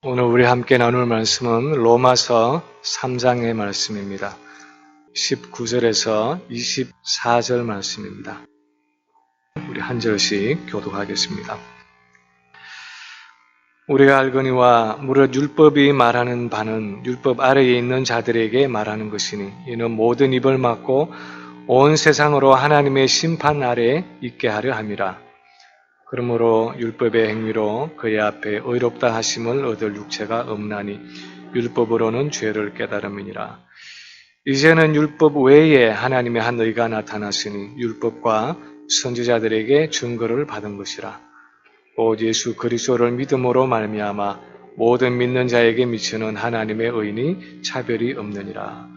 오늘 우리 함께 나눌 말씀은 로마서 3장의 말씀입니다. 19절에서 24절 말씀입니다. 우리 한 절씩 교독하겠습니다. 우리가 알거니와 무릇 율법이 말하는 바는 율법 아래에 있는 자들에게 말하는 것이니 이는 모든 입을 막고 온 세상으로 하나님의 심판 아래에 있게 하려 함이라. 그러므로 율법의 행위로 그의 앞에 의롭다 하심을 얻을 육체가 없나니 율법으로는 죄를 깨달음이니라. 이제는 율법 외에 하나님의 한 의가 나타났으니 율법과 선지자들에게 증거를 받은 것이라. 곧 예수 그리스도를 믿음으로 말미암아 모든 믿는 자에게 미치는 하나님의 의인이 차별이 없느니라.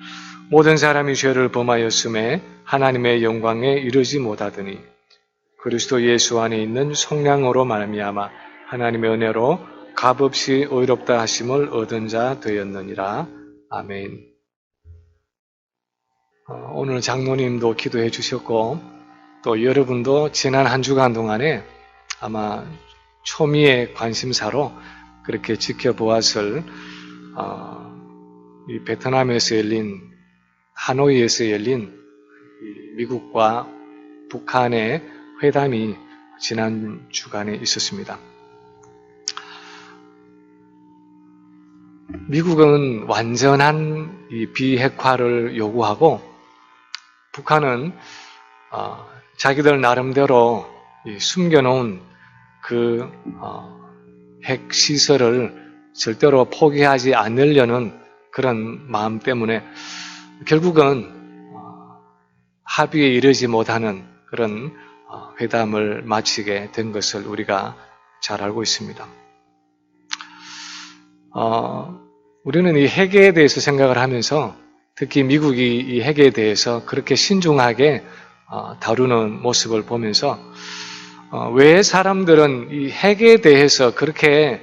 모든 사람이 죄를 범하였음에 하나님의 영광에 이르지 못하더니 그리스도 예수 안에 있는 성령으로 말미암아 하나님의 은혜로 값없이 의롭다 하심을 얻은 자 되었느니라. 아멘. 오늘 장로님도 기도해 주셨고 또 여러분도 지난 한 주간 동안에 아마 초미의 관심사로 그렇게 지켜보았을 이 베트남에서 열린 하노이에서 열린 미국과 북한의 회담이 지난 주간에 있었습니다. 미국은 완전한 이 비핵화를 요구하고 북한은 자기들 나름대로 숨겨놓은 그 핵시설을 절대로 포기하지 않으려는 그런 마음 때문에 결국은 합의에 이르지 못하는 그런 회담을 마치게 된 것을 우리가 잘 알고 있습니다. 우리는 이 핵에 대해서 생각을 하면서 특히 미국이 이 핵에 대해서 그렇게 신중하게 다루는 모습을 보면서 왜 사람들은 이 핵에 대해서 그렇게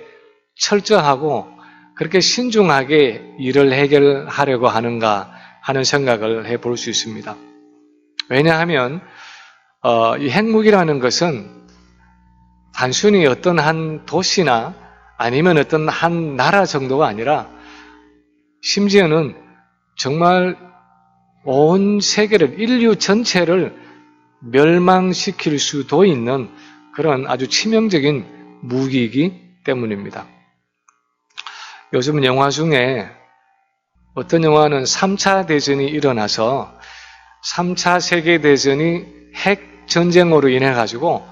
철저하고 그렇게 신중하게 일을 해결하려고 하는가 하는 생각을 해볼 수 있습니다. 왜냐하면 이 핵무기라는 것은 단순히 어떤 한 도시나 아니면 어떤 한 나라 정도가 아니라 심지어는 정말 온 세계를, 인류 전체를 멸망시킬 수도 있는 그런 아주 치명적인 무기이기 때문입니다. 요즘 영화 중에 어떤 영화는 3차 대전이 일어나서 3차 세계대전이 핵전쟁으로 인해 가지고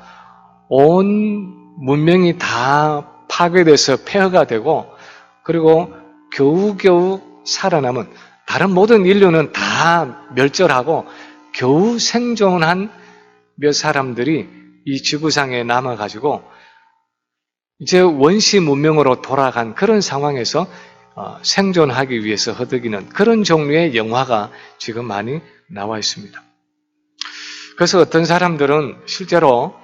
온 문명이 다 파괴돼서 폐허가 되고 그리고 겨우겨우 살아남은 다른 모든 인류는 다 멸절하고 겨우 생존한 몇 사람들이 이 지구상에 남아가지고 이제 원시 문명으로 돌아간 그런 상황에서 생존하기 위해서 허덕이는 그런 종류의 영화가 지금 많이 나와 있습니다. 그래서 어떤 사람들은 실제로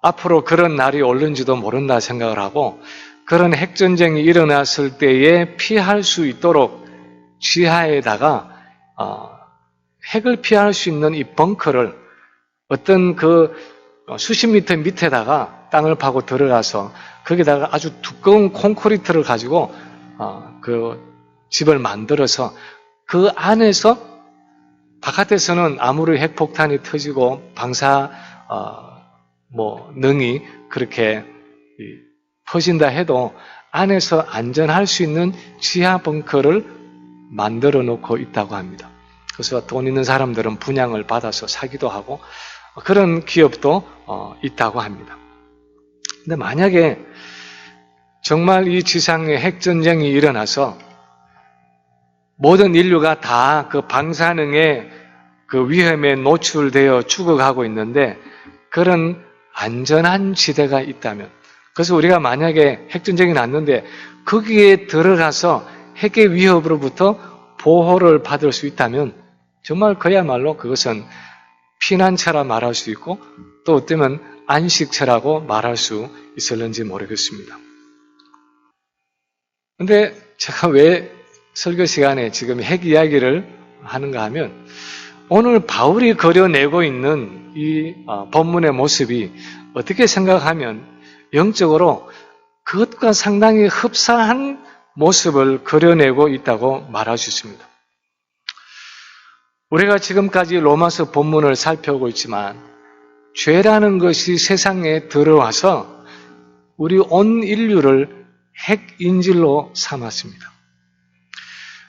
앞으로 그런 날이 올는지도 모른다 생각을 하고 그런 핵전쟁이 일어났을 때에 피할 수 있도록 지하에다가 핵을 피할 수 있는 이 벙커를 어떤 그 수십 미터 밑에다가 땅을 파고 들어가서 거기다가 아주 두꺼운 콘크리트를 가지고 그 집을 만들어서 그 안에서 바깥에서는 아무리 핵폭탄이 터지고 방사 능이 그렇게 퍼진다 해도 안에서 안전할 수 있는 지하 벙커를 만들어 놓고 있다고 합니다. 그래서 돈 있는 사람들은 분양을 받아서 사기도 하고 그런 기업도 있다고 합니다. 근데 만약에 정말 이 지상에 핵전쟁이 일어나서 모든 인류가 다 그 방사능의 그 위험에 노출되어 죽어가고 있는데 그런 안전한 지대가 있다면 그래서 우리가 만약에 핵전쟁이 났는데 거기에 들어가서 핵의 위협으로부터 보호를 받을 수 있다면 정말 그야말로 그것은 피난처라 말할 수 있고 또 어쩌면 안식처라고 말할 수 있을는지 모르겠습니다. 근데 제가 왜 설교 시간에 지금 핵 이야기를 하는가 하면 오늘 바울이 그려내고 있는 이 본문의 모습이 어떻게 생각하면 영적으로 그것과 상당히 흡사한 모습을 그려내고 있다고 말할 수 있습니다. 우리가 지금까지 로마서 본문을 살펴보고 있지만 죄라는 것이 세상에 들어와서 우리 온 인류를 핵인질로 삼았습니다.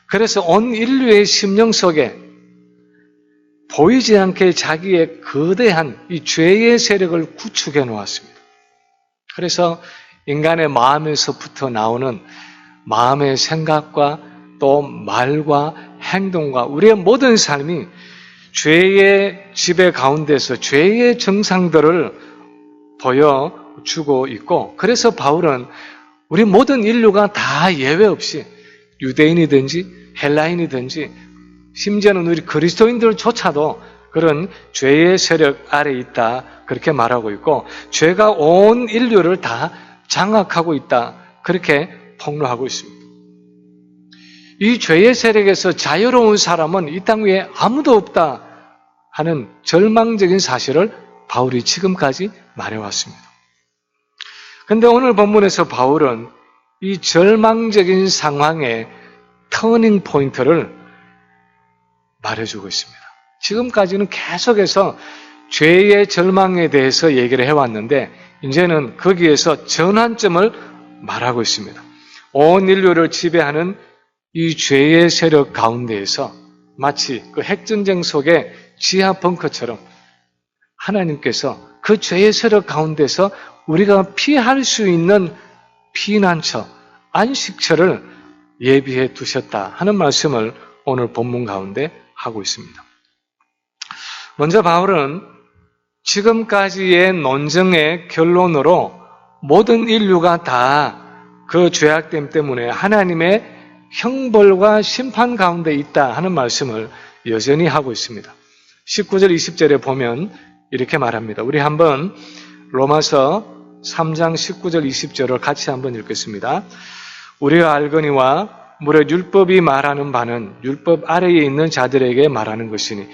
그래서 온 인류의 심령 속에 보이지 않게 자기의 거대한 이 죄의 세력을 구축해 놓았습니다. 그래서 인간의 마음에서부터 나오는 마음의 생각과 또 말과 행동과 우리의 모든 삶이 죄의 지배 가운데서 죄의 증상들을 보여주고 있고, 그래서 바울은 우리 모든 인류가 다 예외 없이 유대인이든지 헬라인이든지 심지어는 우리 그리스도인들조차도 그런 죄의 세력 아래 있다 그렇게 말하고 있고, 죄가 온 인류를 다 장악하고 있다 그렇게 폭로하고 있습니다. 이 죄의 세력에서 자유로운 사람은 이 땅 위에 아무도 없다 하는 절망적인 사실을 바울이 지금까지 말해왔습니다. 그런데 오늘 본문에서 바울은 이 절망적인 상황의 터닝 포인트를 말해주고 있습니다. 지금까지는 계속해서 죄의 절망에 대해서 얘기를 해왔는데 이제는 거기에서 전환점을 말하고 있습니다. 온 인류를 지배하는 이 죄의 세력 가운데에서 마치 그 핵전쟁 속의 지하 벙커처럼 하나님께서 그 죄의 세력 가운데서 우리가 피할 수 있는 피난처, 안식처를 예비해 두셨다 하는 말씀을 오늘 본문 가운데 하고 있습니다. 먼저 바울은 지금까지의 논쟁의 결론으로 모든 인류가 다 그 죄악됨 때문에 하나님의 형벌과 심판 가운데 있다 하는 말씀을 여전히 하고 있습니다. 19절 20절에 보면 이렇게 말합니다. 우리 한번 로마서 3장 19절 20절을 같이 한번 읽겠습니다. 우리가 알거니와 무릇 율법이 말하는 바는 율법 아래에 있는 자들에게 말하는 것이니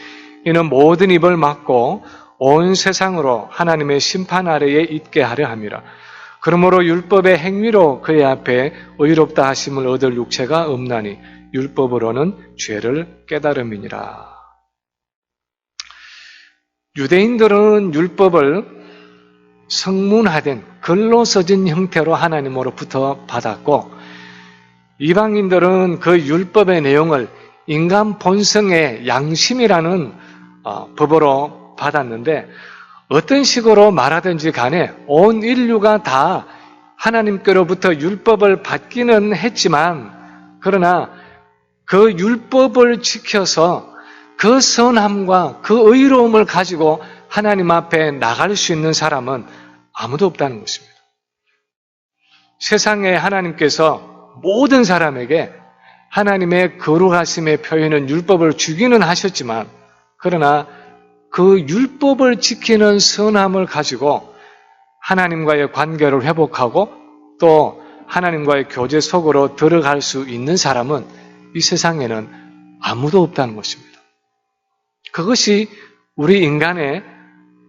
이는 모든 입을 막고 온 세상으로 하나님의 심판 아래에 있게 하려 함이라. 그러므로 율법의 행위로 그의 앞에 의롭다 하심을 얻을 육체가 없나니 율법으로는 죄를 깨달음이니라. 유대인들은 율법을 성문화된 글로 써진 형태로 하나님으로부터 받았고, 이방인들은 그 율법의 내용을 인간 본성의 양심이라는 법으로 받았는데, 어떤 식으로 말하든지 간에 온 인류가 다 하나님께로부터 율법을 받기는 했지만, 그러나 그 율법을 지켜서 그 선함과 그 의로움을 가지고 하나님 앞에 나갈 수 있는 사람은 아무도 없다는 것입니다. 세상에 하나님께서 모든 사람에게 하나님의 거룩하심의 표현은 율법을 주기는 하셨지만, 그러나 그 율법을 지키는 선함을 가지고 하나님과의 관계를 회복하고 또 하나님과의 교제 속으로 들어갈 수 있는 사람은 이 세상에는 아무도 없다는 것입니다. 그것이 우리 인간의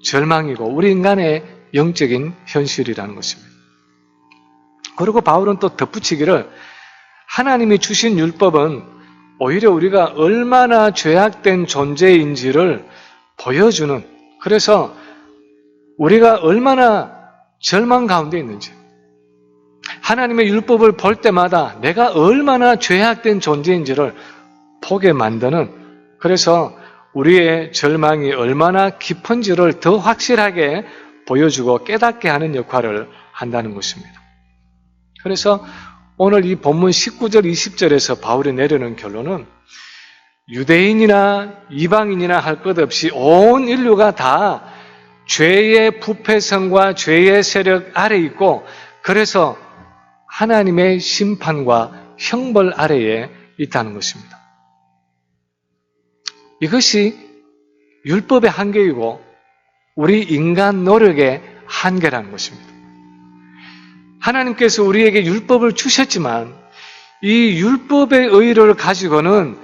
절망이고 우리 인간의 영적인 현실이라는 것입니다. 그리고 바울은 또 덧붙이기를 하나님이 주신 율법은 오히려 우리가 얼마나 죄악된 존재인지를 보여주는, 그래서 우리가 얼마나 절망 가운데 있는지, 하나님의 율법을 볼 때마다 내가 얼마나 죄악된 존재인지를 보게 만드는, 그래서 우리의 절망이 얼마나 깊은지를 더 확실하게 보여주고 깨닫게 하는 역할을 한다는 것입니다. 그래서 오늘 이 본문 19절 20절에서 바울이 내리는 결론은 유대인이나 이방인이나 할 것 없이 온 인류가 다 죄의 부패성과 죄의 세력 아래 있고, 그래서 하나님의 심판과 형벌 아래에 있다는 것입니다. 이것이 율법의 한계이고 우리 인간 노력의 한계라는 것입니다. 하나님께서 우리에게 율법을 주셨지만 이 율법의 의를 가지고는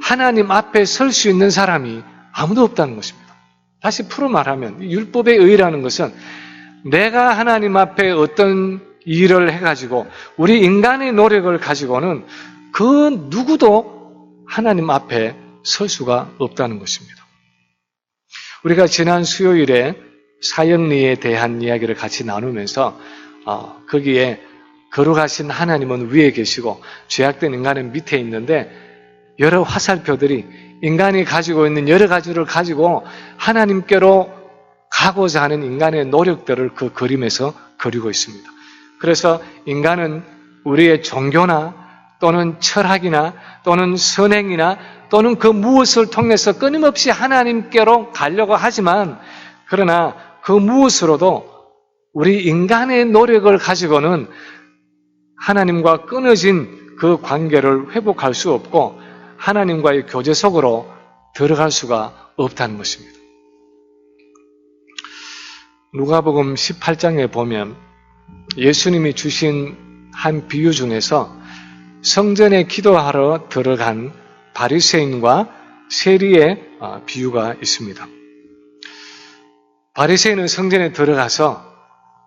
하나님 앞에 설 수 있는 사람이 아무도 없다는 것입니다. 다시 풀어 말하면 율법의 의라는 것은 내가 하나님 앞에 어떤 일을 해가지고 우리 인간의 노력을 가지고는 그 누구도 하나님 앞에 설 수가 없다는 것입니다. 우리가 지난 수요일에 사형리에 대한 이야기를 같이 나누면서 거기에 거룩하신 하나님은 위에 계시고 죄악된 인간은 밑에 있는데 여러 화살표들이 인간이 가지고 있는 여러 가지를 가지고 하나님께로 가고자 하는 인간의 노력들을 그 그림에서 그리고 있습니다. 그래서 인간은 우리의 종교나 또는 철학이나 또는 선행이나 또는 그 무엇을 통해서 끊임없이 하나님께로 가려고 하지만 그러나 그 무엇으로도 우리 인간의 노력을 가지고는 하나님과 끊어진 그 관계를 회복할 수 없고 하나님과의 교제 속으로 들어갈 수가 없다는 것입니다. 누가복음 18장에 보면 예수님이 주신 한 비유 중에서 성전에 기도하러 들어간 바리새인과 세리의 비유가 있습니다. 바리새인은 성전에 들어가서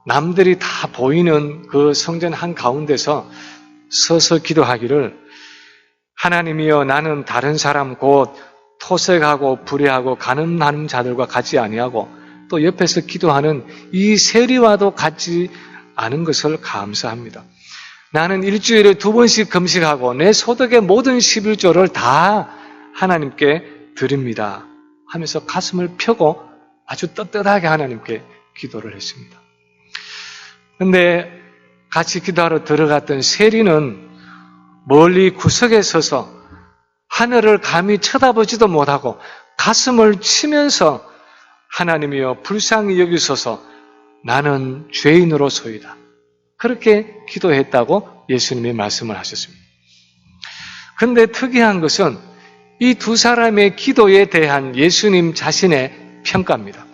남들이 다 보이는 그 성전 한가운데서 서서 기도하기를 하나님이여 나는 다른 사람 곧 토색하고 불의하고 간음하는 자들과 같지 아니하고 또 옆에서 기도하는 이 세리와도 같지 않은 것을 감사합니다. 나는 일주일에 2번씩 금식하고 내 소득의 모든 11조를 다 하나님께 드립니다 하면서 가슴을 펴고 아주 떳떳하게 하나님께 기도를 했습니다. 그런데 같이 기도하러 들어갔던 세리는 멀리 구석에 서서 하늘을 감히 쳐다보지도 못하고 가슴을 치면서 하나님이여 불쌍히 여기소서 나는 죄인으로소이다. 그렇게 기도했다고 예수님이 말씀을 하셨습니다. 그런데 특이한 것은 이 두 사람의 기도에 대한 예수님 자신의 평가입니다.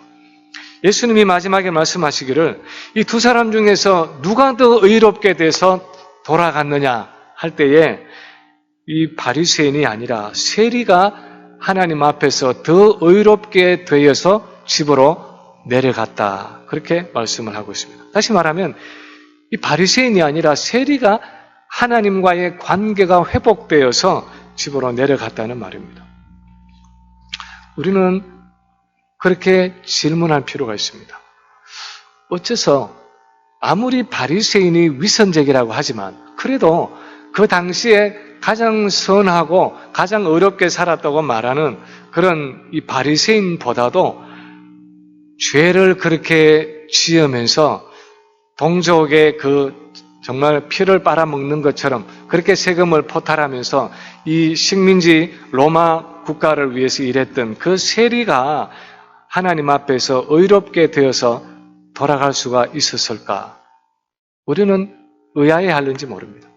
예수님이 마지막에 말씀하시기를 이 두 사람 중에서 누가 더 의롭게 돼서 돌아갔느냐 할 때에 이 바리새인이 아니라 세리가 하나님 앞에서 더 의롭게 되어서 집으로 내려갔다. 그렇게 말씀을 하고 있습니다. 다시 말하면 이 바리새인이 아니라 세리가 하나님과의 관계가 회복되어서 집으로 내려갔다는 말입니다. 우리는 그렇게 질문할 필요가 있습니다. 어째서 아무리 바리새인이 위선적이라고 하지만 그래도 그 당시에 가장 선하고 가장 어렵게 살았다고 말하는 그런 이 바리새인보다도 죄를 그렇게 지으면서 동족의 그 정말 피를 빨아먹는 것처럼 그렇게 세금을 포탈하면서 이 식민지 로마 국가를 위해서 일했던 그 세리가 하나님 앞에서 의롭게 되어서 돌아갈 수가 있었을까? 우리는 의아해하는지 모릅니다.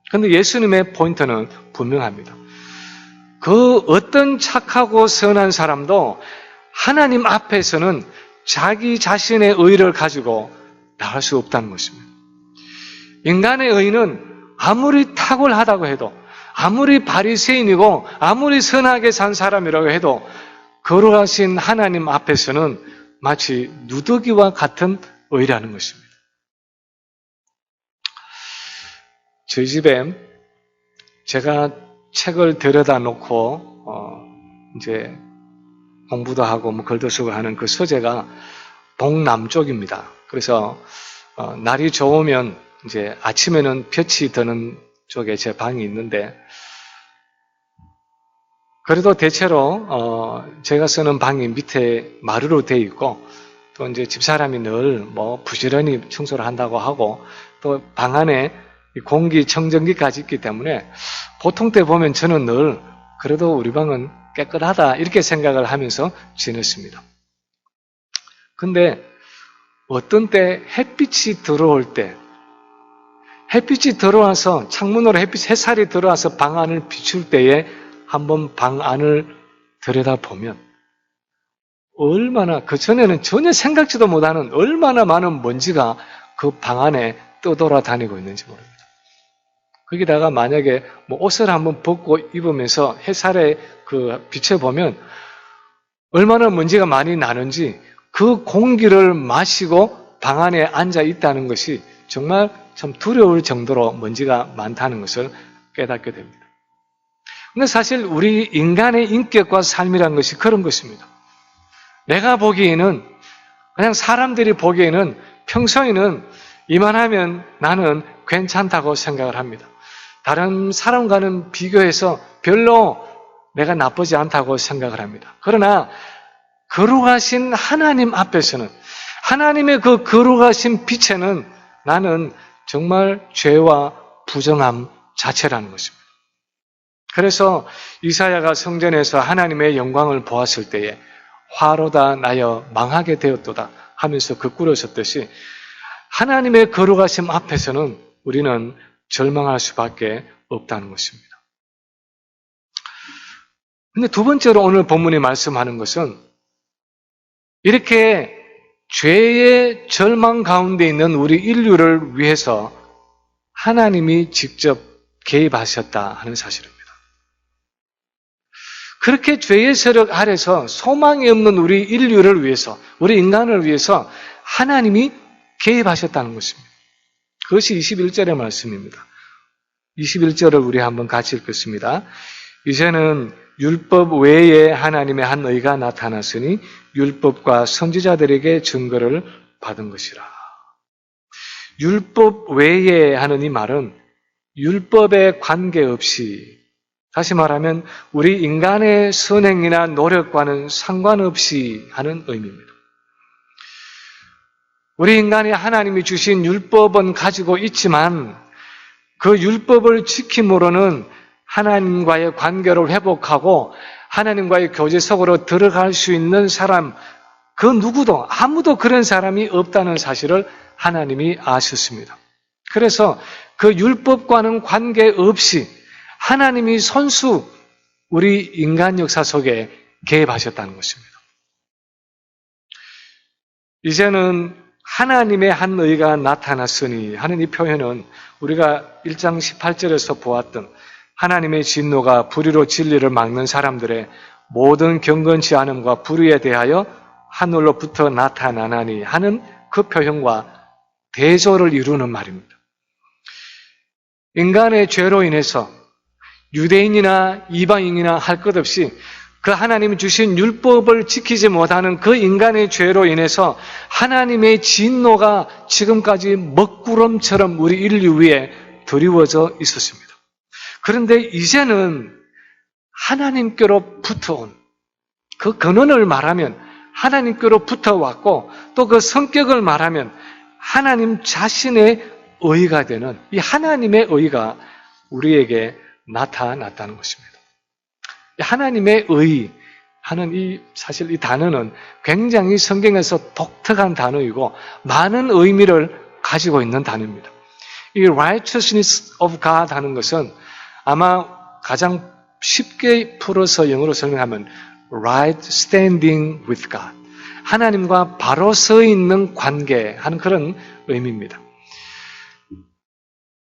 그런데 예수님의 포인트는 분명합니다. 그 어떤 착하고 선한 사람도 하나님 앞에서는 자기 자신의 의를 가지고 나갈 수 없다는 것입니다. 인간의 의는 아무리 탁월하다고 해도 아무리 바리새인이고 아무리 선하게 산 사람이라고 해도 거룩하신 하나님 앞에서는 마치 누더기와 같은 의라는 것입니다. 저희 집에 제가 책을 들여다 놓고 이제 공부도 하고 글도 쓰고 하는 그 서재가 동남쪽입니다. 그래서 날이 좋으면 이제 아침에는 볕이 드는 쪽에 제 방이 있는데 그래도 대체로 제가 쓰는 방이 밑에 마루로 되어 있고 또 이제 집사람이 늘 부지런히 청소를 한다고 하고 또 방 안에 공기청정기까지 있기 때문에 보통 때 보면 저는 늘 그래도 우리 방은 깨끗하다 이렇게 생각을 하면서 지냈습니다. 근데 어떤 때 햇빛이 들어올 때 햇빛이 들어와서 창문으로 햇살이 들어와서 방 안을 비출 때에 한번 방 안을 들여다보면 얼마나 그전에는 전혀 생각지도 못하는 얼마나 많은 먼지가 그 방 안에 떠돌아다니고 있는지 모릅니다. 거기다가 만약에 옷을 한번 벗고 입으면서 햇살에 비춰보면 얼마나 먼지가 많이 나는지 그 공기를 마시고 방 안에 앉아 있다는 것이 정말 참 두려울 정도로 먼지가 많다는 것을 깨닫게 됩니다. 근데 사실 우리 인간의 인격과 삶이라는 것이 그런 것입니다. 내가 보기에는, 그냥 사람들이 보기에는 평소에는 이만하면 나는 괜찮다고 생각을 합니다. 다른 사람과는 비교해서 별로 내가 나쁘지 않다고 생각을 합니다. 그러나 거룩하신 하나님 앞에서는, 하나님의 그 거룩하신 빛에는 나는 정말 죄와 부정함 자체라는 것입니다. 그래서 이사야가 성전에서 하나님의 영광을 보았을 때에 화로다 나여 망하게 되었도다 하면서 거꾸러졌듯이 하나님의 거룩하심 앞에서는 우리는 절망할 수밖에 없다는 것입니다. 근데 두 번째로 오늘 본문이 말씀하는 것은 이렇게 죄의 절망 가운데 있는 우리 인류를 위해서 하나님이 직접 개입하셨다 하는 사실입니다. 그렇게 죄의 세력 아래서 소망이 없는 우리 인류를 위해서, 우리 인간을 위해서 하나님이 개입하셨다는 것입니다. 그것이 21절의 말씀입니다. 21절을 우리 한번 같이 읽겠습니다. 이제는 율법 외에 하나님의 한 의가 나타났으니 율법과 선지자들에게 증거를 받은 것이라. 율법 외에 하는 이 말은 율법에 관계없이, 다시 말하면 우리 인간의 선행이나 노력과는 상관없이 하는 의미입니다. 우리 인간이 하나님이 주신 율법은 가지고 있지만 그 율법을 지킴으로는 하나님과의 관계를 회복하고 하나님과의 교제 속으로 들어갈 수 있는 사람, 그 누구도, 아무도 그런 사람이 없다는 사실을 하나님이 아셨습니다. 그래서 그 율법과는 관계없이 하나님이 선수 우리 인간 역사 속에 개입하셨다는 것입니다. 이제는 하나님의 한 의가 나타났으니 하는 이 표현은 우리가 1장 18절에서 보았던 하나님의 진노가 불의로 진리를 막는 사람들의 모든 경건치 않음과 불의에 대하여 하늘로부터 나타나나니 하는 그 표현과 대조를 이루는 말입니다. 인간의 죄로 인해서 유대인이나 이방인이나 할 것 없이 그 하나님이 주신 율법을 지키지 못하는 그 인간의 죄로 인해서 하나님의 진노가 지금까지 먹구름처럼 우리 인류 위에 드리워져 있었습니다. 그런데 이제는 하나님께로부터 온 그 근원을 말하면 하나님께로부터 왔고 또 그 성격을 말하면 하나님 자신의 의가 되는 이 하나님의 의가 우리에게 나타났다는 것입니다. 하나님의 의 하는 사실 이 단어는 굉장히 성경에서 독특한 단어이고 많은 의미를 가지고 있는 단어입니다. 이 righteousness of God 하는 것은 아마 가장 쉽게 풀어서 영어로 설명하면 right standing with God, 하나님과 바로 서 있는 관계 하는 그런 의미입니다.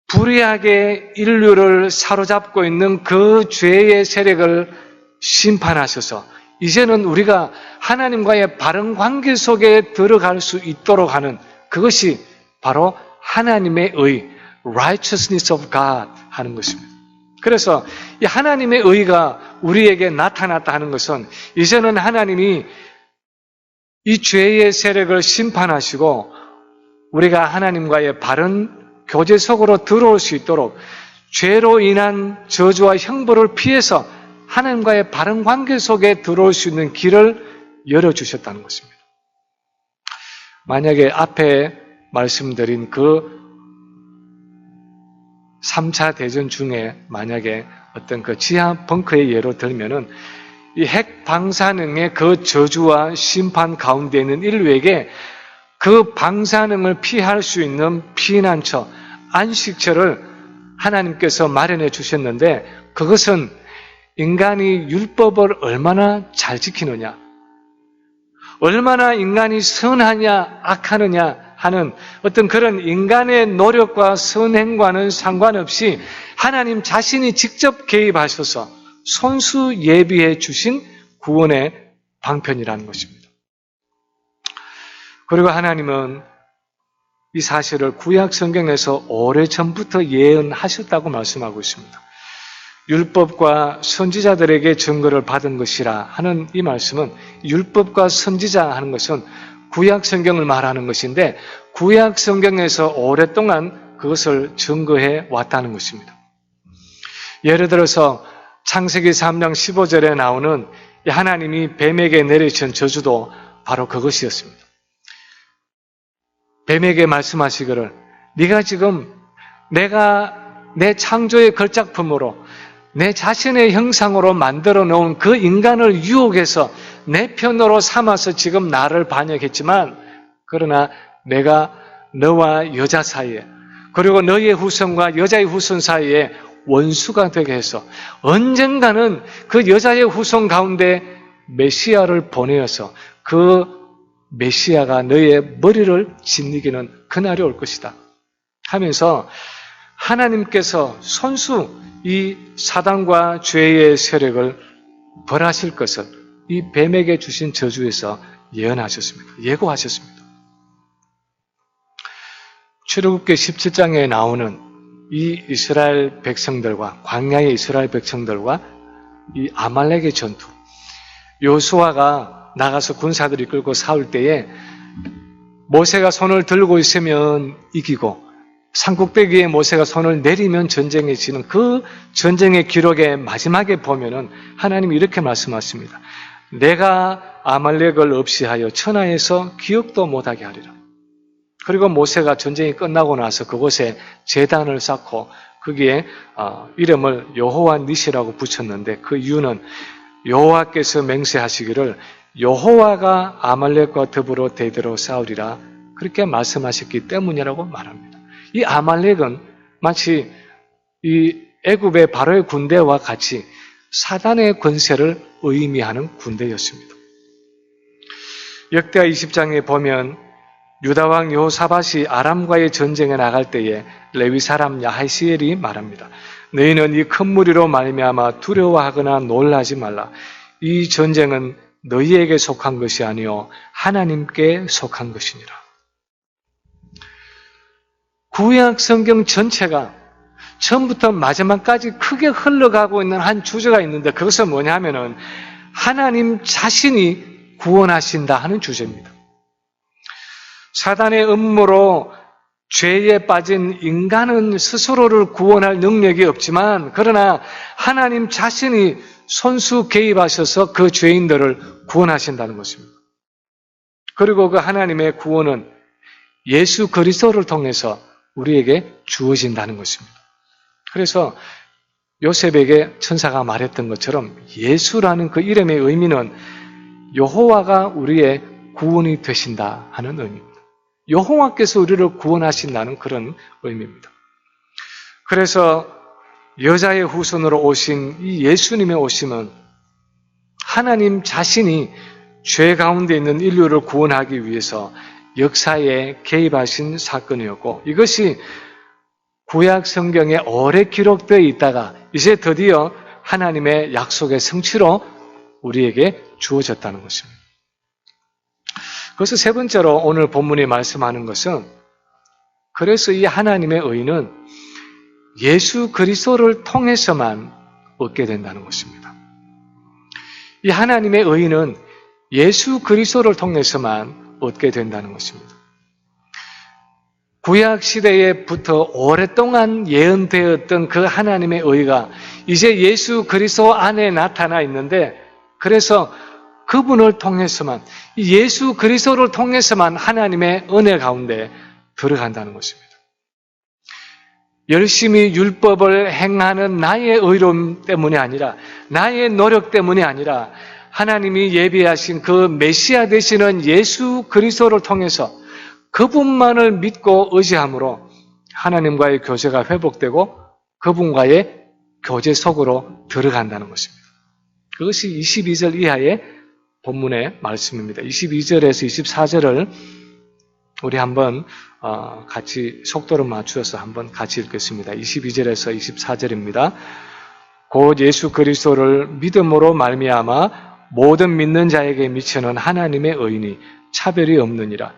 불의하게 인류를 사로잡고 있는 그 죄의 세력을 심판하셔서 이제는 우리가 하나님과의 바른 관계 속에 들어갈 수 있도록 하는 그것이 바로 하나님의 의, righteousness of God 하는 것입니다. 그래서 이 하나님의 의가 우리에게 나타났다 하는 것은 이제는 하나님이 이 죄의 세력을 심판하시고 우리가 하나님과의 바른 교제 속으로 들어올 수 있도록 죄로 인한 저주와 형벌을 피해서 하나님과의 바른 관계 속에 들어올 수 있는 길을 열어주셨다는 것입니다. 만약에 앞에 말씀드린 그 3차 대전 중에 만약에 어떤 그 지하 벙커의 예로 들면은 이 핵 방사능의 그 저주와 심판 가운데 있는 인류에게 그 방사능을 피할 수 있는 피난처, 안식처를 하나님께서 마련해 주셨는데 그것은 인간이 율법을 얼마나 잘 지키느냐, 얼마나 인간이 선하냐 악하느냐 하는 어떤 그런 인간의 노력과 선행과는 상관없이 하나님 자신이 직접 개입하셔서 손수 예비해 주신 구원의 방편이라는 것입니다. 그리고 하나님은 이 사실을 구약 성경에서 오래전부터 예언하셨다고 말씀하고 있습니다. 율법과 선지자들에게 증거를 받은 것이라 하는 이 말씀은 율법과 선지자 하는 것은 구약 성경을 말하는 것인데 구약 성경에서 오랫동안 그것을 증거해 왔다는 것입니다. 예를 들어서 창세기 3장 15절에 나오는 하나님이 뱀에게 내리신 저주도 바로 그것이었습니다. 뱀에게 말씀하시기를 네가 지금 내가 내 창조의 걸작품으로 내 자신의 형상으로 만들어 놓은 그 인간을 유혹해서 내 편으로 삼아서 지금 나를 반역했지만 그러나 내가 너와 여자 사이에 그리고 너의 후손과 여자의 후손 사이에 원수가 되게 해서 언젠가는 그 여자의 후손 가운데 메시아를 보내어서 그 메시아가 너의 머리를 짓이기는 그날이 올 것이다 하면서 하나님께서 손수 이 사단과 죄의 세력을 벌하실 것을 이 뱀에게 주신 저주에서 예언하셨습니다. 예고하셨습니다. 출애굽기 17장에 나오는 이 이스라엘 백성들과 광야의 이스라엘 백성들과 이 아말렉의 전투 요수아가 나가서 군사들 이끌고 싸울 때에 모세가 손을 들고 있으면 이기고 산꼭대기에 모세가 손을 내리면 전쟁에 지는 그 전쟁의 기록의 마지막에 보면은 하나님이 이렇게 말씀하십니다. 내가 아말렉을 없이하여 천하에서 기억도 못하게 하리라. 그리고 모세가 전쟁이 끝나고 나서 그곳에 제단을 쌓고 거기에 이름을 여호와 니시라고 붙였는데 그 이유는 여호와께서 맹세하시기를 여호와가 아말렉과 더불어 대대로 싸우리라 그렇게 말씀하셨기 때문이라고 말합니다. 이 아말렉은 마치 이 애굽의 바로의 군대와 같이 사단의 권세를 의미하는 군대였습니다. 역대하 20장에 보면 유다 왕 여호사밧이 아람과의 전쟁에 나갈 때에 레위 사람 야하시엘이 말합니다. 너희는 이 큰 무리로 말미암아 두려워하거나 놀라지 말라. 이 전쟁은 너희에게 속한 것이 아니요 하나님께 속한 것이니라. 구약 성경 전체가 처음부터 마지막까지 크게 흘러가고 있는 한 주제가 있는데 그것은 뭐냐면은 하나님 자신이 구원하신다 하는 주제입니다. 사단의 음모로 죄에 빠진 인간은 스스로를 구원할 능력이 없지만 그러나 하나님 자신이 손수 개입하셔서 그 죄인들을 구원하신다는 것입니다. 그리고 그 하나님의 구원은 예수 그리스도를 통해서 우리에게 주어진다는 것입니다. 그래서 요셉에게 천사가 말했던 것처럼 예수라는 그 이름의 의미는 여호와가 우리의 구원이 되신다 하는 의미입니다. 여호와께서 우리를 구원하신다는 그런 의미입니다. 그래서 여자의 후손으로 오신 이 예수님의 오심은 하나님 자신이 죄 가운데 있는 인류를 구원하기 위해서 역사에 개입하신 사건이었고 이것이 구약 성경에 오래 기록되어 있다가 이제 드디어 하나님의 약속의 성취로 우리에게 주어졌다는 것입니다. 그래서 세 번째로 오늘 본문이 말씀하는 것은 그래서 이 하나님의 의는 예수 그리스도를 통해서만 얻게 된다는 것입니다. 이 하나님의 의는 예수 그리스도를 통해서만 얻게 된다는 것입니다. 구약 시대에부터 오랫동안 예언되었던 그 하나님의 의가 이제 예수 그리스도 안에 나타나 있는데 그래서 그분을 통해서만 예수 그리스도를 통해서만 하나님의 은혜 가운데 들어간다는 것입니다. 열심히 율법을 행하는 나의 의로움 때문이 아니라 나의 노력 때문이 아니라 하나님이 예비하신 그 메시아 되시는 예수 그리스도를 통해서 그분만을 믿고 의지함으로 하나님과의 교제가 회복되고 그분과의 교제 속으로 들어간다는 것입니다. 그것이 22절 이하의 본문의 말씀입니다. 22절에서 24절을 우리 한번 같이 속도를 맞추어서 한번 같이 읽겠습니다. 22절에서 24절입니다. 곧 예수 그리스도를 믿음으로 말미암아 모든 믿는 자에게 미치는 하나님의 의인이 차별이 없느니라.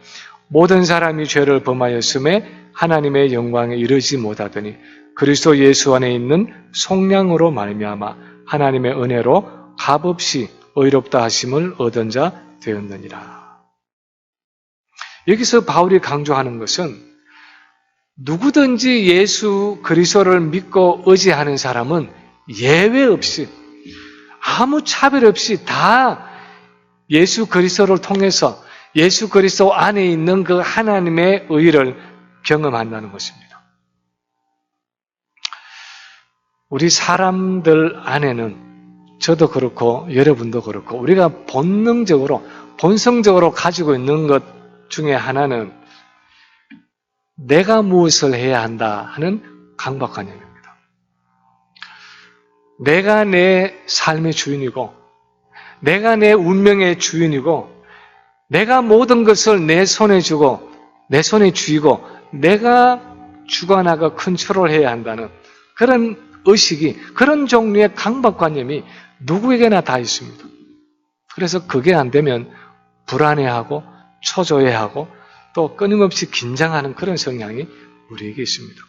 모든 사람이 죄를 범하였음에 하나님의 영광에 이르지 못하더니 그리스도 예수 안에 있는 속량으로 말미암아 하나님의 은혜로 값없이 의롭다 하심을 얻은 자 되었느니라. 여기서 바울이 강조하는 것은 누구든지 예수 그리스도를 믿고 의지하는 사람은 예외 없이 아무 차별 없이 다 예수 그리스도를 통해서 예수 그리스도 안에 있는 그 하나님의 의를 경험한다는 것입니다. 우리 사람들 안에는 저도 그렇고 여러분도 그렇고 우리가 본능적으로 본성적으로 가지고 있는 것 중에 하나는 내가 무엇을 해야 한다 하는 강박관념입니다. 내가 내 삶의 주인이고 내가 내 운명의 주인이고 내가 모든 것을 내 손에 주고 내 손에 쥐고 내가 주관하고 컨트롤해야 한다는 그런 의식이 그런 종류의 강박관념이 누구에게나 다 있습니다. 그래서 그게 안 되면 불안해하고 초조해하고 또 끊임없이 긴장하는 그런 성향이 우리에게 있습니다.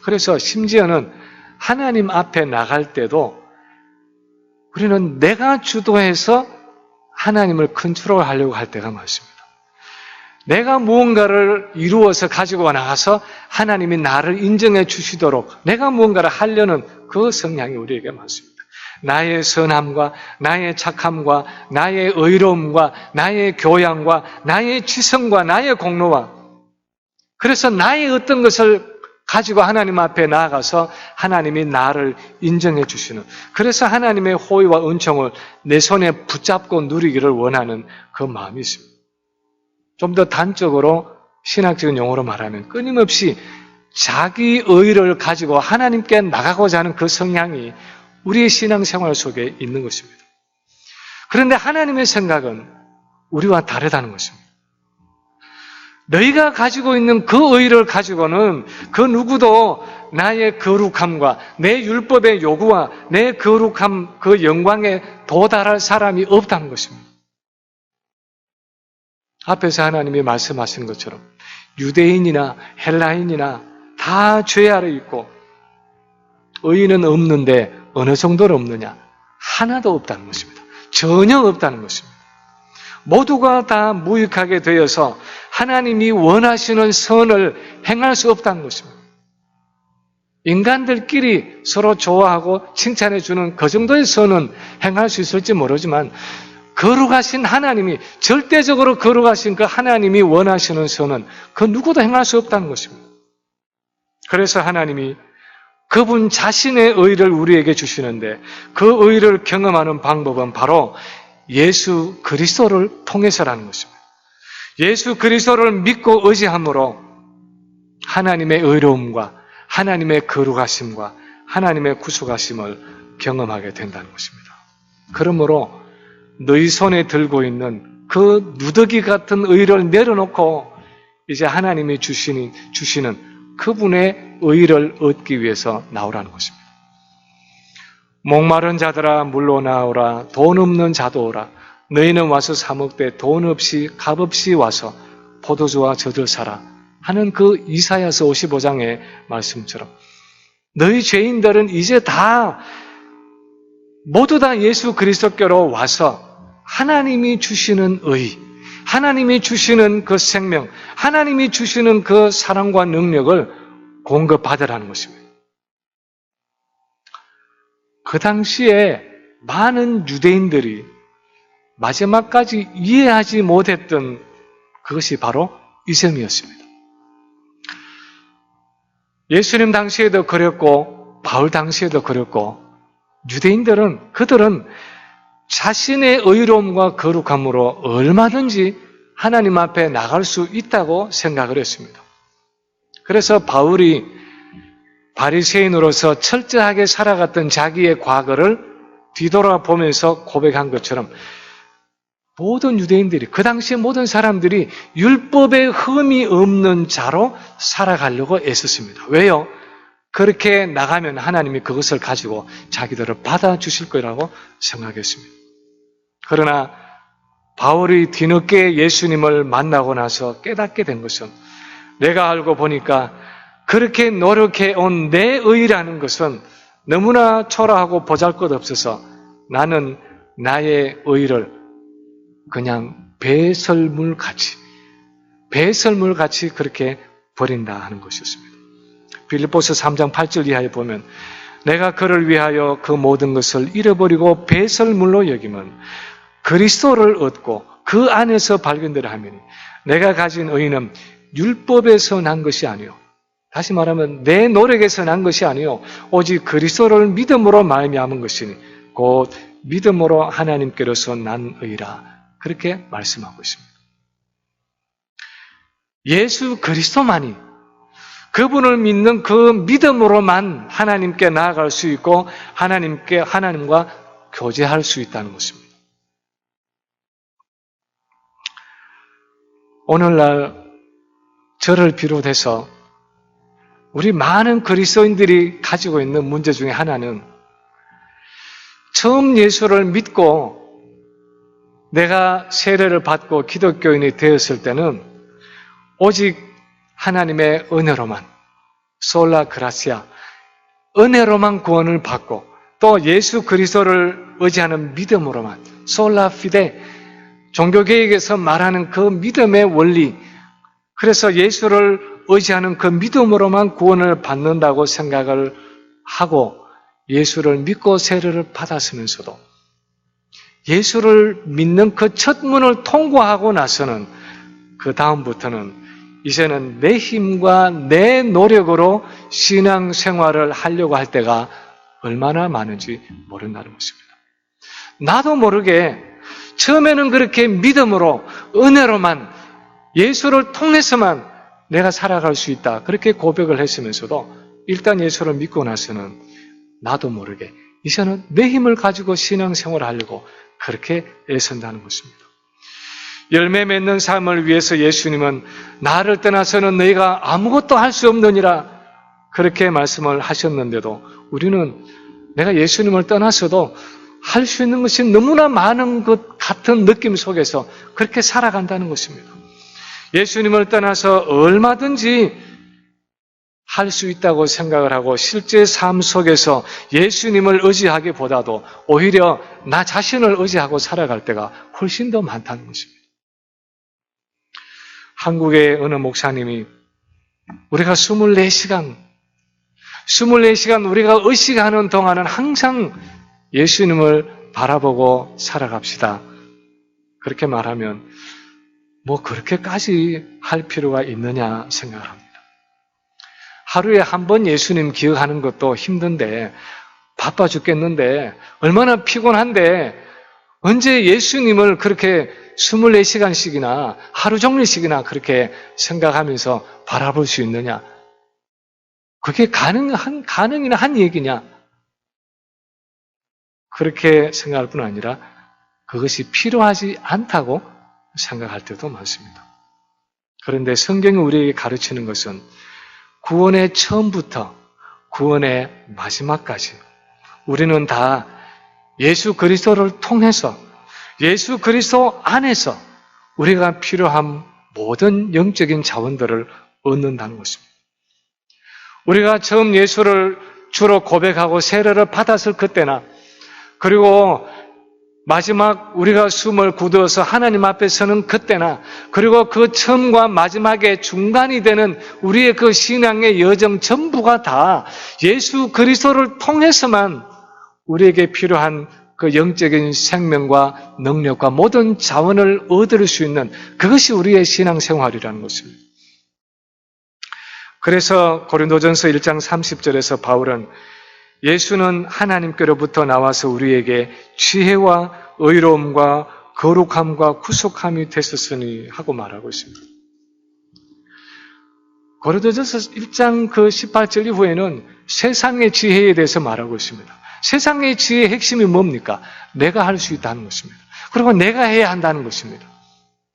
그래서 심지어는 하나님 앞에 나갈 때도 우리는 내가 주도해서 하나님을 컨트롤하려고 할 때가 많습니다. 내가 무언가를 이루어서 가지고 나가서 하나님이 나를 인정해 주시도록 내가 무언가를 하려는 그 성향이 우리에게 많습니다. 나의 선함과 나의 착함과 나의 의로움과 나의 교양과 나의 지성과 나의 공로와 그래서 나의 어떤 것을 가지고 하나님 앞에 나아가서 하나님이 나를 인정해 주시는 그래서 하나님의 호의와 은총을 내 손에 붙잡고 누리기를 원하는 그 마음이 있습니다. 좀 더 단적으로 신학적인 용어로 말하면 끊임없이 자기 의를 가지고 하나님께 나가고자 하는 그 성향이 우리의 신앙생활 속에 있는 것입니다. 그런데 하나님의 생각은 우리와 다르다는 것입니다. 너희가 가지고 있는 그 의를 가지고는 그 누구도 나의 거룩함과 내 율법의 요구와 내 거룩함 그 영광에 도달할 사람이 없다는 것입니다. 앞에서 하나님이 말씀하신 것처럼 유대인이나 헬라인이나 다 죄 아래 있고 의인은 없는데 어느 정도로 없느냐? 하나도 없다는 것입니다. 전혀 없다는 것입니다. 모두가 다 무익하게 되어서 하나님이 원하시는 선을 행할 수 없다는 것입니다. 인간들끼리 서로 좋아하고 칭찬해 주는 그 정도의 선은 행할 수 있을지 모르지만 거룩하신 하나님이 절대적으로 거룩하신 그 하나님이 원하시는 선은 그 누구도 행할 수 없다는 것입니다. 그래서 하나님이 그분 자신의 의를 우리에게 주시는데 그 의를 경험하는 방법은 바로 예수 그리스도를 통해서라는 것입니다. 예수 그리스도를 믿고 의지함으로 하나님의 의로움과 하나님의 거룩하심과 하나님의 구속하심을 경험하게 된다는 것입니다. 그러므로 너희 손에 들고 있는 그 누더기 같은 의를 내려놓고 이제 하나님이 주시는 그분의 의를 얻기 위해서 나오라는 것입니다. 목마른 자들아 물로 나오라 돈 없는 자도 오라 너희는 와서 사 먹되 돈 없이 값 없이 와서 포도주와 젖을 사라 하는 그 이사야서 55장의 말씀처럼 너희 죄인들은 이제 다 모두 다 예수 그리스도께로 와서 하나님이 주시는 의, 하나님이 주시는 그 생명, 하나님이 주시는 그 사랑과 능력을 공급받으라는 것입니다. 그 당시에 많은 유대인들이 마지막까지 이해하지 못했던 그것이 바로 이 점이었습니다. 예수님 당시에도 그랬고 바울 당시에도 그랬고 유대인들은 그들은 자신의 의로움과 거룩함으로 얼마든지 하나님 앞에 나갈 수 있다고 생각을 했습니다. 그래서 바울이 바리새인으로서 철저하게 살아갔던 자기의 과거를 뒤돌아보면서 고백한 것처럼 모든 유대인들이 그 당시에 모든 사람들이 율법에 흠이 없는 자로 살아가려고 애썼습니다. 왜요? 그렇게 나가면 하나님이 그것을 가지고 자기들을 받아주실 거라고 생각했습니다. 그러나 바울이 뒤늦게 예수님을 만나고 나서 깨닫게 된 것은, 내가 알고 보니까 그렇게 노력해 온 내 의라는 것은 너무나 초라하고 보잘것없어서 나는 나의 의를 그냥 배설물같이 그렇게 버린다 하는 것이었습니다. 빌립보서 3장 8절 이하에 보면, 내가 그를 위하여 그 모든 것을 잃어버리고 배설물로 여기면 그리스도를 얻고 그 안에서 발견되려 하매니, 내가 가진 의는 율법에서 난 것이 아니요, 다시 말하면 내 노력에서 난 것이 아니요 오직 그리스도를 믿음으로 말미암은 것이니 곧 믿음으로 하나님께로서 난 의라, 그렇게 말씀하고 있습니다. 예수 그리스도만이, 그분을 믿는 그 믿음으로만 하나님께 나아갈 수 있고 하나님과 교제할 수 있다는 것입니다. 오늘날 저를 비롯해서 우리 많은 그리스도인들이 가지고 있는 문제 중에 하나는, 처음 예수를 믿고 내가 세례를 받고 기독교인이 되었을 때는 오직 하나님의 은혜로만, 솔라 그라시아, 은혜로만 구원을 받고 또 예수 그리스도를 의지하는 믿음으로만, 솔라 피데, 종교개혁에서 말하는 그 믿음의 원리, 그래서 예수를 의지하는 그 믿음으로만 구원을 받는다고 생각을 하고 예수를 믿고 세례를 받았으면서도 예수를 믿는 그 첫 문을 통과하고 나서는 그 다음부터는 이제는 내 힘과 내 노력으로 신앙생활을 하려고 할 때가 얼마나 많은지 모른다는 것입니다. 나도 모르게 처음에는 그렇게 믿음으로, 은혜로만, 예수를 통해서만 내가 살아갈 수 있다, 그렇게 고백을 했으면서도 일단 예수를 믿고 나서는 나도 모르게 이제는 내 힘을 가지고 신앙생활을 하려고 그렇게 애쓴다는 것입니다. 열매 맺는 삶을 위해서 예수님은 나를 떠나서는 너희가 아무것도 할 수 없느니라, 그렇게 말씀을 하셨는데도 우리는 내가 예수님을 떠나서도 할 수 있는 것이 너무나 많은 것 같은 느낌 속에서 그렇게 살아간다는 것입니다. 예수님을 떠나서 얼마든지 할 수 있다고 생각을 하고 실제 삶 속에서 예수님을 의지하기보다도 오히려 나 자신을 의지하고 살아갈 때가 훨씬 더 많다는 것입니다. 한국의 어느 목사님이 우리가 24시간 우리가 의식하는 동안은 항상 예수님을 바라보고 살아갑시다, 그렇게 말하면 뭐 그렇게까지 할 필요가 있느냐 생각을 합니다. 하루에 한 번 예수님 기억하는 것도 힘든데, 바빠 죽겠는데, 얼마나 피곤한데 언제 예수님을 그렇게 24시간씩이나 하루 종일씩이나 그렇게 생각하면서 바라볼 수 있느냐? 그게 가능이나 한 얘기냐? 그렇게 생각할 뿐 아니라 그것이 필요하지 않다고 생각할 때도 많습니다. 그런데 성경이 우리에게 가르치는 것은 구원의 처음부터 구원의 마지막까지 우리는 다 예수 그리스도를 통해서, 예수 그리스도 안에서 우리가 필요한 모든 영적인 자원들을 얻는다는 것입니다. 우리가 처음 예수를 주로 고백하고 세례를 받았을 그때나, 그리고 마지막 우리가 숨을 굳어서 하나님 앞에 서는 그때나, 그리고 그 처음과 마지막의 중간이 되는 우리의 그 신앙의 여정 전부가 다 예수 그리스도를 통해서만 우리에게 필요한 그 영적인 생명과 능력과 모든 자원을 얻을 수 있는, 그것이 우리의 신앙생활이라는 것입니다. 그래서 고린도전서 1장 30절에서 바울은 예수는 하나님께로부터 나와서 우리에게 지혜와 의로움과 거룩함과 구속함이 되셨으니 하고 말하고 있습니다. 고린도전서 1장 그 18절 이후에는 세상의 지혜에 대해서 말하고 있습니다. 세상의 지혜의 핵심이 뭡니까? 내가 할 수 있다는 것입니다. 그리고 내가 해야 한다는 것입니다.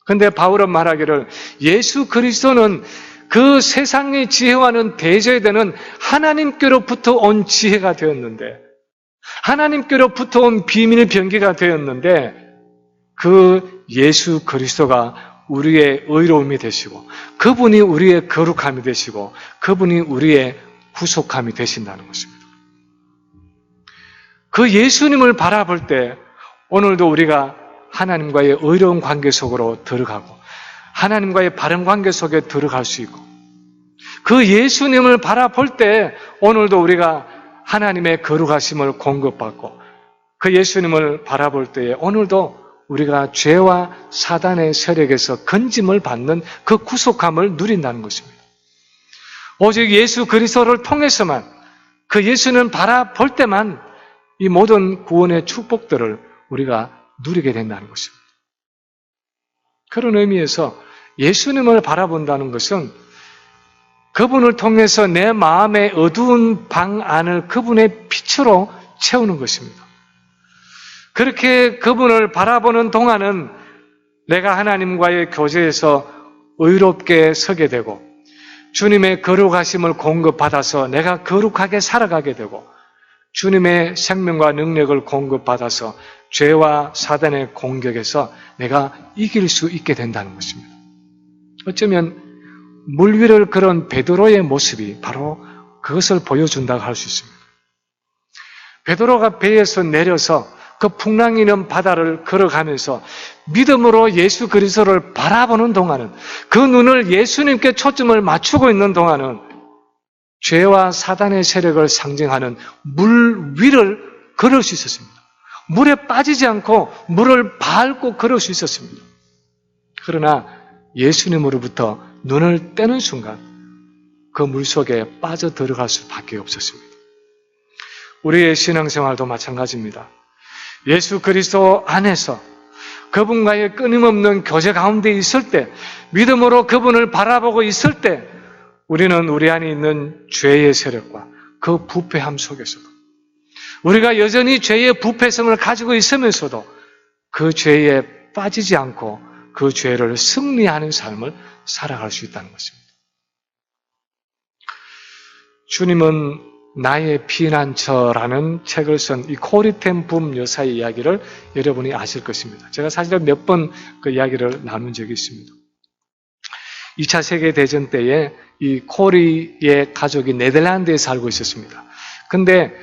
그런데 바울은 말하기를 예수 그리스도는 그 세상의 지혜와는 대조되는 하나님께로부터 온 지혜가 되었는데, 하나님께로부터 온 비밀 병기가 되었는데, 그 예수 그리스도가 우리의 의로움이 되시고 그분이 우리의 거룩함이 되시고 그분이 우리의 구속함이 되신다는 것입니다. 그 예수님을 바라볼 때 오늘도 우리가 하나님과의 의로운 관계 속으로 들어가고 하나님과의 바른 관계 속에 들어갈 수 있고 그 예수님을 바라볼 때 오늘도 우리가 하나님의 거룩하심을 공급받고 그 예수님을 바라볼 때에 오늘도 우리가 죄와 사단의 세력에서 건짐을 받는 그 구속함을 누린다는 것입니다. 오직 예수 그리스도를 통해서만 그 예수는 바라볼 때만 이 모든 구원의 축복들을 우리가 누리게 된다는 것입니다. 그런 의미에서 예수님을 바라본다는 것은 그분을 통해서 내 마음의 어두운 방 안을 그분의 빛으로 채우는 것입니다. 그렇게 그분을 바라보는 동안은 내가 하나님과의 교제에서 의롭게 서게 되고 주님의 거룩하심을 공급받아서 내가 거룩하게 살아가게 되고 주님의 생명과 능력을 공급받아서 죄와 사단의 공격에서 내가 이길 수 있게 된다는 것입니다. 어쩌면 물 위를 걸은 베드로의 모습이 바로 그것을 보여준다고 할 수 있습니다. 베드로가 배에서 내려서 그 풍랑이는 바다를 걸어가면서 믿음으로 예수 그리스도를 바라보는 동안은 그 눈을 예수님께 초점을 맞추고 있는 동안은 죄와 사단의 세력을 상징하는 물 위를 걸을 수 있었습니다. 물에 빠지지 않고 물을 밟고 걸을 수 있었습니다. 그러나 예수님으로부터 눈을 떼는 순간 그 물속에 빠져들어갈 수밖에 없었습니다. 우리의 신앙생활도 마찬가지입니다. 예수 그리스도 안에서 그분과의 끊임없는 교제 가운데 있을 때 믿음으로 그분을 바라보고 있을 때 우리는 우리 안에 있는 죄의 세력과 그 부패함 속에서도 우리가 여전히 죄의 부패성을 가지고 있으면서도 그 죄에 빠지지 않고 그 죄를 승리하는 삶을 살아갈 수 있다는 것입니다. 주님은 나의 피난처라는 책을 쓴 이 코리텐 붐 여사의 이야기를 여러분이 아실 것입니다. 제가 사실은 몇 번 그 이야기를 나눈 적이 있습니다. 2차 세계대전 때에 이 코리의 가족이 네덜란드에 살고 있었습니다. 근데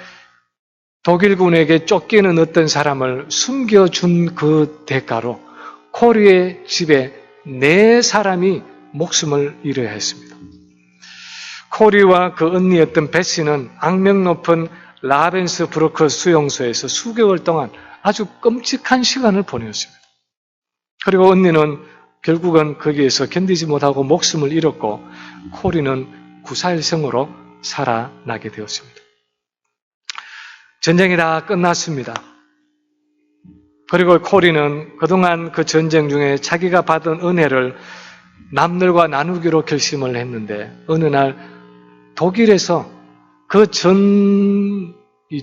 독일군에게 쫓기는 어떤 사람을 숨겨준 그 대가로 코리의 집에 4사람이 목숨을 잃어야 했습니다. 코리와 그 언니였던 베시는 악명 높은 라벤스부르크 수용소에서 수개월 동안 아주 끔찍한 시간을 보내었습니다. 그리고 언니는 결국은 거기에서 견디지 못하고 목숨을 잃었고 코리는 구사일생으로 살아나게 되었습니다. 전쟁이 다 끝났습니다. 그리고 코리는 그동안 그 전쟁 중에 자기가 받은 은혜를 남들과 나누기로 결심을 했는데 어느 날 독일에서 그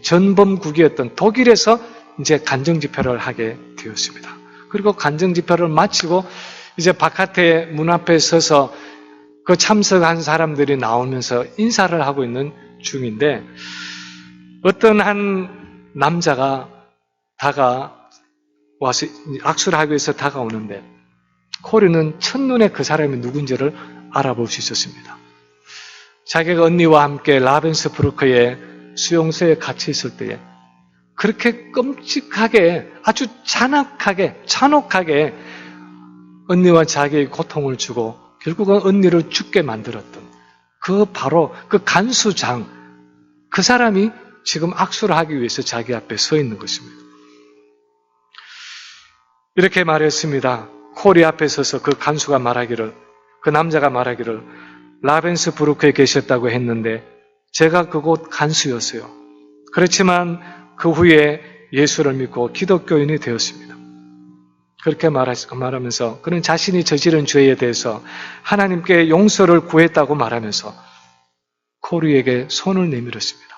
전범국이었던 독일에서 이제 간정집회를 하게 되었습니다. 그리고 간정집회를 마치고 이제 바깥에 문 앞에 서서 그 참석한 사람들이 나오면서 인사를 하고 있는 중인데 어떤 한 남자가 다가와서 악수를 하기 위해서 다가오는데 코리는 첫눈에 그 사람이 누군지를 알아볼 수 있었습니다. 자기가 언니와 함께 라벤스부르크의 수용소에 같이 있을 때에 그렇게 끔찍하게 아주 잔혹하게 언니와 자기의 고통을 주고 결국은 언니를 죽게 만들었던 바로 그 간수장 그 사람이 지금 악수를 하기 위해서 자기 앞에 서 있는 것입니다. 이렇게 말했습니다. 코리 앞에 서서 그 간수가 말하기를 그 남자가 말하기를 라벤스부르크에 계셨다고 했는데 제가 그곳 간수였어요. 그렇지만 그 후에 예수를 믿고 기독교인이 되었습니다. 그렇게 말하면서 그는 자신이 저지른 죄에 대해서 하나님께 용서를 구했다고 말하면서 코리에게 손을 내밀었습니다.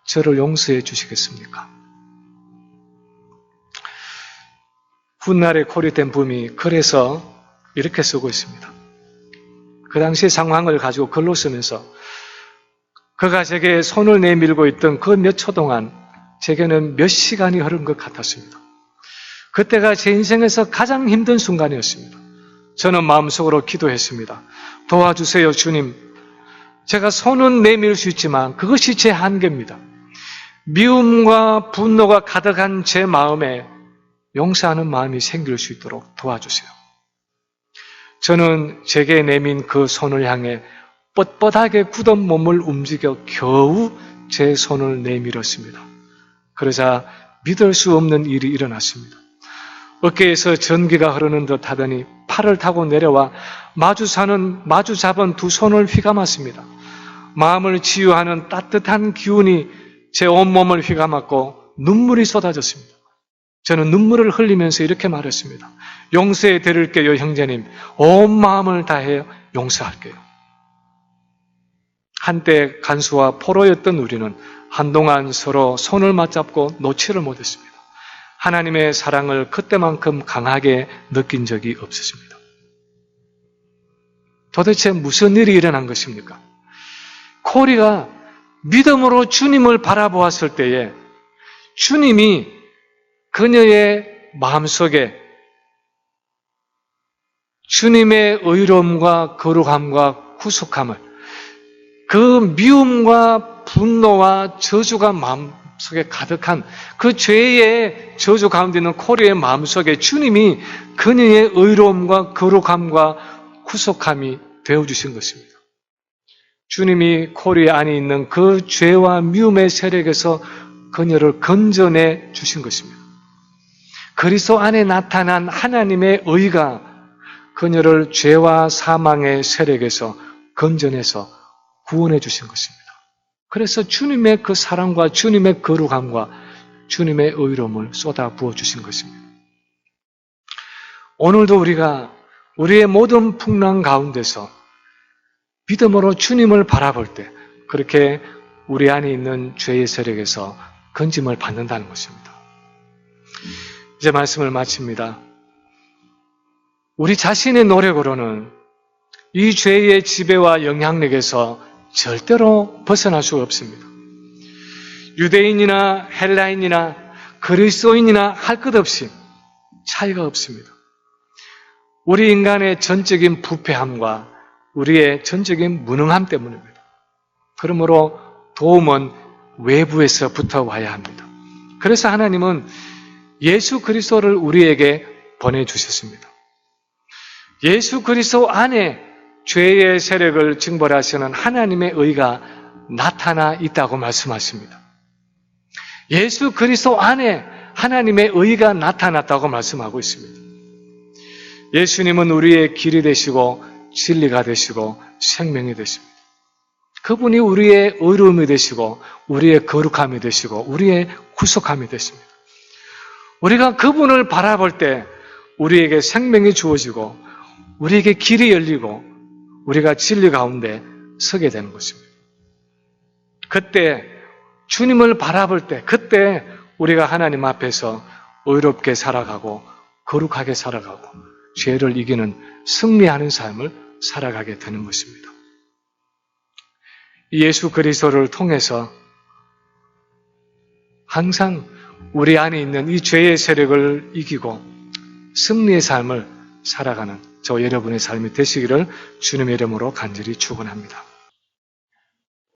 저를 용서해 주시겠습니까? 훗날의 코리텐 붐이 그래서 이렇게 쓰고 있습니다. 그 당시 상황을 가지고 글로 쓰면서 그가 제게 손을 내밀고 있던 그 몇 초 동안 제게는 몇 시간이 흐른 것 같았습니다. 그때가 제 인생에서 가장 힘든 순간이었습니다. 저는 마음속으로 기도했습니다. 도와주세요, 주님. 제가 손은 내밀 수 있지만 그것이 제 한계입니다. 미움과 분노가 가득한 제 마음에 용서하는 마음이 생길 수 있도록 도와주세요. 저는 제게 내민 그 손을 향해 뻣뻣하게 굳은 몸을 움직여 겨우 제 손을 내밀었습니다. 그러자 믿을 수 없는 일이 일어났습니다. 어깨에서 전기가 흐르는 듯 하더니 팔을 타고 내려와 마주 잡은 두 손을 휘감았습니다. 마음을 치유하는 따뜻한 기운이 제 온몸을 휘감았고 눈물이 쏟아졌습니다. 저는 눈물을 흘리면서 이렇게 말했습니다. 용서해 드릴게요, 형제님. 온 마음을 다해 용서할게요. 한때 간수와 포로였던 우리는 한동안 서로 손을 맞잡고 놓지를 못했습니다. 하나님의 사랑을 그때만큼 강하게 느낀 적이 없었습니다. 도대체 무슨 일이 일어난 것입니까? 코리가 믿음으로 주님을 바라보았을 때에 주님이 그녀의 마음속에 주님의 의로움과 거룩함과 구속함을, 그 미움과 분노와 저주가 마음속에 가득한 그 죄의 저주 가운데 있는 코리의 마음속에 주님이 그녀의 의로움과 거룩함과 구속함이 되어주신 것입니다. 주님이 코리 안에 있는 그 죄와 미움의 세력에서 그녀를 건져내 주신 것입니다. 그리스도 안에 나타난 하나님의 의가 그녀를 죄와 사망의 세력에서 건져내서 구원해 주신 것입니다. 그래서 주님의 그 사랑과 주님의 거룩함과 주님의 의로움을 쏟아 부어 주신 것입니다. 오늘도 우리가 우리의 모든 풍랑 가운데서 믿음으로 주님을 바라볼 때 그렇게 우리 안에 있는 죄의 세력에서 건짐을 받는다는 것입니다. 이제 말씀을 마칩니다. 우리 자신의 노력으로는 이 죄의 지배와 영향력에서 절대로 벗어날 수 없습니다. 유대인이나 헬라인이나 그리스도인이나 할 것 없이 차이가 없습니다. 우리 인간의 전적인 부패함과 우리의 전적인 무능함 때문입니다. 그러므로 도움은 외부에서부터 와야 합니다. 그래서 하나님은 예수 그리스도를 우리에게 보내주셨습니다. 예수 그리스도 안에 죄의 세력을 징벌하시는 하나님의 의가 나타나 있다고 말씀하십니다. 예수 그리스도 안에 하나님의 의가 나타났다고 말씀하고 있습니다. 예수님은 우리의 길이 되시고 진리가 되시고 생명이 되십니다. 그분이 우리의 의로움이 되시고 우리의 거룩함이 되시고 우리의 구속함이 되십니다. 우리가 그분을 바라볼 때 우리에게 생명이 주어지고 우리에게 길이 열리고 우리가 진리 가운데 서게 되는 것입니다. 그때 주님을 바라볼 때 그때 우리가 하나님 앞에서 의롭게 살아가고 거룩하게 살아가고 죄를 이기는 승리하는 삶을 살아가게 되는 것입니다. 예수 그리스도를 통해서 항상 우리 안에 있는 이 죄의 세력을 이기고 승리의 삶을 살아가는 저 여러분의 삶이 되시기를 주님의 이름으로 간절히 축원합니다.